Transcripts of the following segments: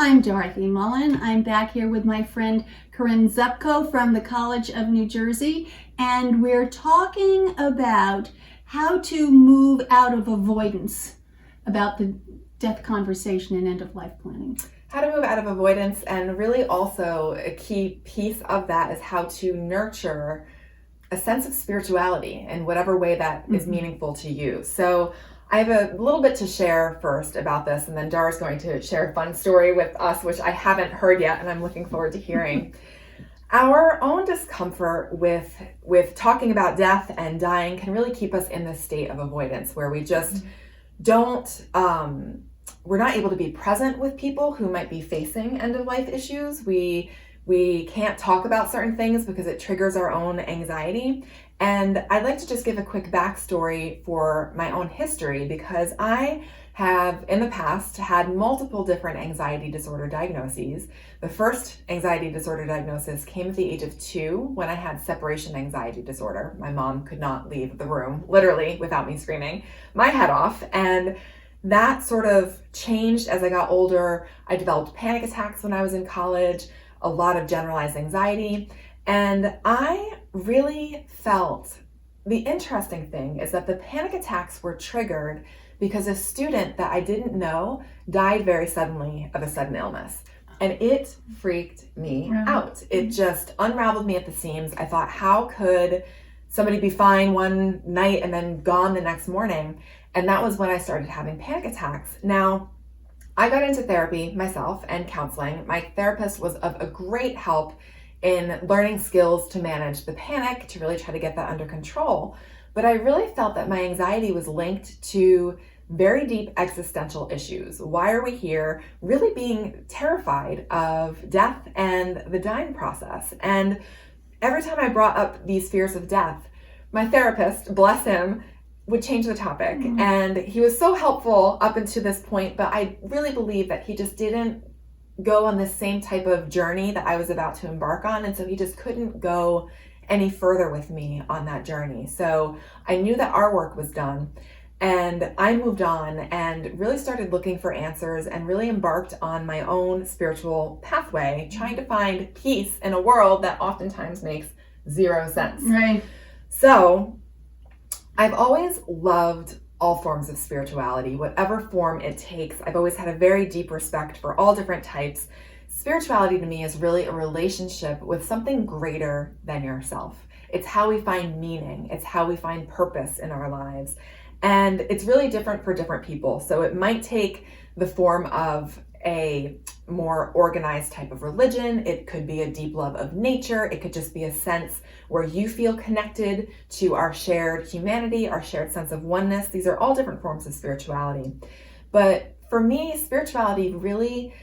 I'm Dorothy Mullen. I'm back here with my friend Corinne Zupko from the College of New Jersey, and we're talking about how to move out of avoidance about the death conversation and end-of-life planning. How to move out of avoidance, and really also a key piece of that is how to nurture a sense of spirituality in whatever way that is meaningful to you. So I have a little bit to share first about this, and then Dar's going to share a fun story with us, which I haven't heard yet, and I'm looking forward to hearing. Our own discomfort with talking about death and dying can really keep us in this state of avoidance where we just don't, we're not able to be present with people who might be facing end-of-life issues. We can't talk about certain things because it triggers our own anxiety. And I'd like to just give a quick backstory for my own history, because I have in the past had multiple different anxiety disorder diagnoses. The first anxiety disorder diagnosis came at the age of 2 when I had separation anxiety disorder. My mom could not leave the room, literally, without me screaming my head off. And that sort of changed as I got older. I developed panic attacks when I was in college, a lot of generalized anxiety. And I really felt, the interesting thing is that the panic attacks were triggered because a student that I didn't know died very suddenly of a sudden illness. And it freaked me out. It just unraveled me at the seams. I thought, how could somebody be fine one night and then gone the next morning? And that was when I started having panic attacks. Now, I got into therapy myself and counseling. My therapist was of a great help in learning skills to manage the panic, to really try to get that under control. But I really felt that my anxiety was linked to very deep existential issues. Why are we here? Really being terrified of death and the dying process. And every time I brought up these fears of death, my therapist, bless him, would change the topic. And he was so helpful up until this point, but I really believe that he just didn't go on the same type of journey that I was about to embark on. And so he just couldn't go any further with me on that journey. So I knew that our work was done, and I moved on and really started looking for answers and really embarked on my own spiritual pathway, trying to find peace in a world that oftentimes makes zero sense. Right. So I've always loved all forms of spirituality, whatever form it takes. I've always had a very deep respect for all different types. Spirituality to me is really a relationship with something greater than yourself. It's how we find meaning. It's how we find purpose in our lives. And it's really different for different people. So it might take the form of a more organized type of religion. It could be a deep love of nature. It could just be a sense where you feel connected to our shared humanity, our shared sense of oneness. These are all different forms of spirituality. But for me, spirituality really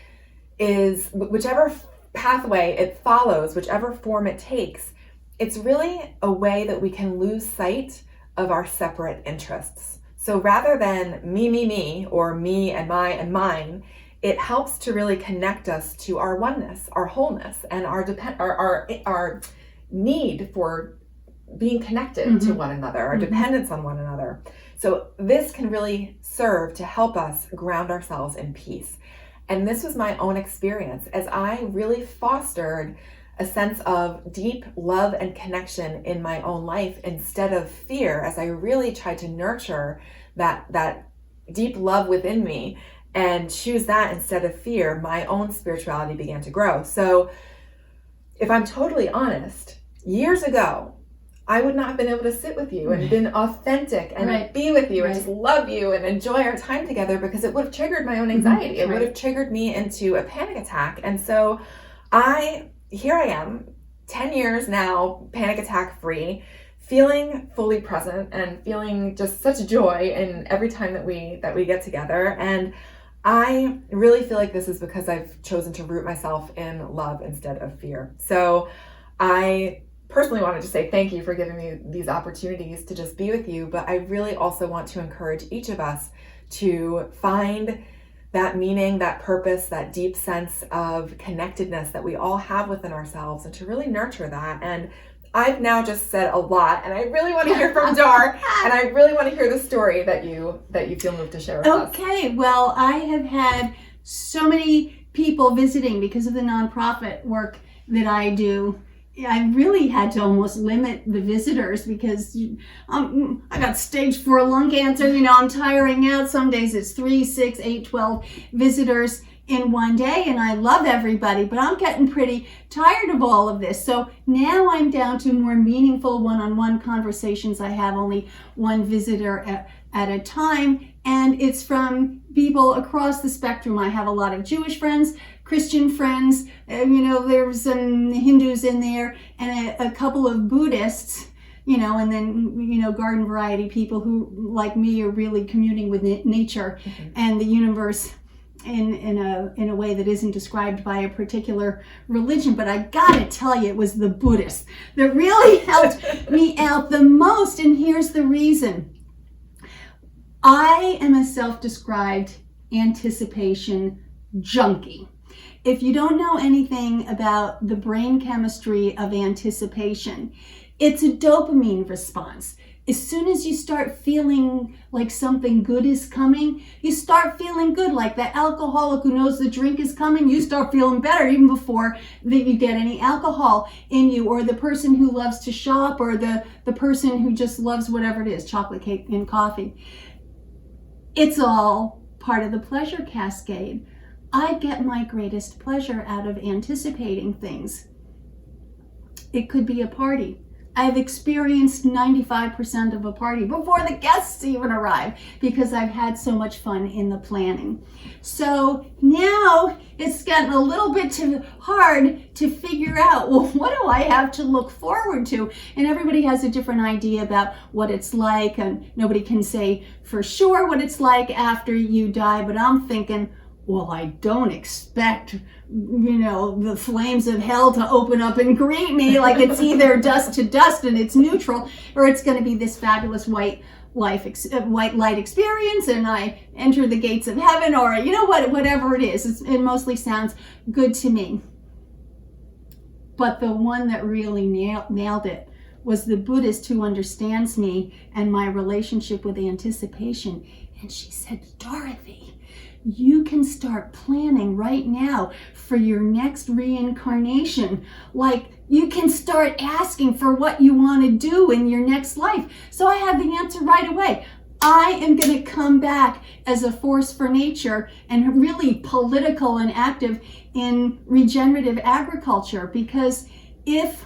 is, whichever pathway it follows, whichever form it takes, it's really a way that we can lose sight of our separate interests. So rather than me, or me and my and mine, it helps to really connect us to our oneness, our wholeness, and our need for being connected to one another, our dependence on one another. So this can really serve to help us ground ourselves in peace. And this was my own experience as I really fostered a sense of deep love and connection in my own life instead of fear, as I really tried to nurture that deep love within me and choose that instead of fear. My own spirituality began to grow. So if I'm totally honest, years ago, I would not have been able to sit with you and been authentic and be with you and just love you and enjoy our time together, because it would have triggered my own anxiety. It would have triggered me into a panic attack. And so here I am, 10 years now, panic attack free, feeling fully present and feeling just such joy in every time that we get together. And I really feel like this is because I've chosen to root myself in love instead of fear. So I personally wanted to say thank you for giving me these opportunities to just be with you, but I really also want to encourage each of us to find that meaning, that purpose, that deep sense of connectedness that we all have within ourselves, and to really nurture that. And I've now just said a lot, and I really want to hear from Dor, and I really want to hear the story that you feel moved to share with us. Okay, well, I have had so many people visiting because of the nonprofit work that I do. I really had to almost limit the visitors because I got stage 4 lung cancer. I'm tiring out. Some days it's 3, 6, 8, 12 visitors in one day, and I love everybody, but I'm getting pretty tired of all of this. So now I'm down to more meaningful one-on-one conversations. I have only one visitor at a time, and it's from people across the spectrum. I have a lot of Jewish friends, Christian friends, there's some Hindus in there, and a couple of Buddhists, and then, garden variety people who, like me, are really communing with nature and the universe in a way that isn't described by a particular religion. But I gotta tell you, it was the Buddhists that really helped me out the most, and here's the reason. I am a self-described anticipation junkie. If you don't know anything about the brain chemistry of anticipation, it's a dopamine response. As soon as you start feeling like something good is coming, you start feeling good. Like the alcoholic who knows the drink is coming, you start feeling better even before that you get any alcohol in you. Or the person who loves to shop, or the person who just loves whatever it is, chocolate cake and coffee. It's all part of the pleasure cascade. I get my greatest pleasure out of anticipating things. It could be a party. I've experienced 95% of a party before the guests even arrive because I've had so much fun in the planning. So now it's gotten a little bit too hard to figure out, well, what do I have to look forward to? And everybody has a different idea about what it's like, and nobody can say for sure what it's like after you die, but I'm thinking, well, I don't expect, the flames of hell to open up and greet me. Like it's either dust to dust and it's neutral, or it's going to be this fabulous white light experience and I enter the gates of heaven, or whatever it is. It mostly sounds good to me. But the one that really nailed it was the Buddhist who understands me and my relationship with anticipation. And she said, Dorothy, you can start planning right now for your next reincarnation. Like you can start asking for what you want to do in your next life. So I had the answer right away. I am going to come back as a force for nature and really political and active in regenerative agriculture, because if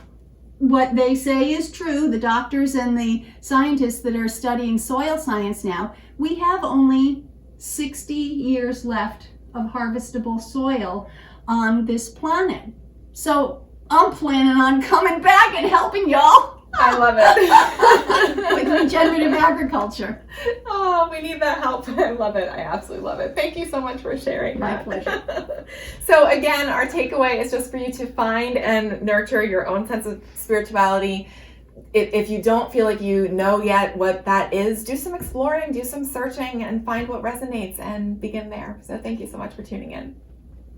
what they say is true, the doctors and the scientists that are studying soil science now, we have only 60 years left of harvestable soil on this planet. So I'm planning on coming back and helping y'all. I love it. With regenerative agriculture. Oh, we need that help. I love it. I absolutely love it. Thank you so much for sharing that. My pleasure. So again, our takeaway is just for you to find and nurture your own sense of spirituality. If you don't feel like you know yet what that is, do some exploring, do some searching, and find what resonates and begin there. So thank you so much for tuning in.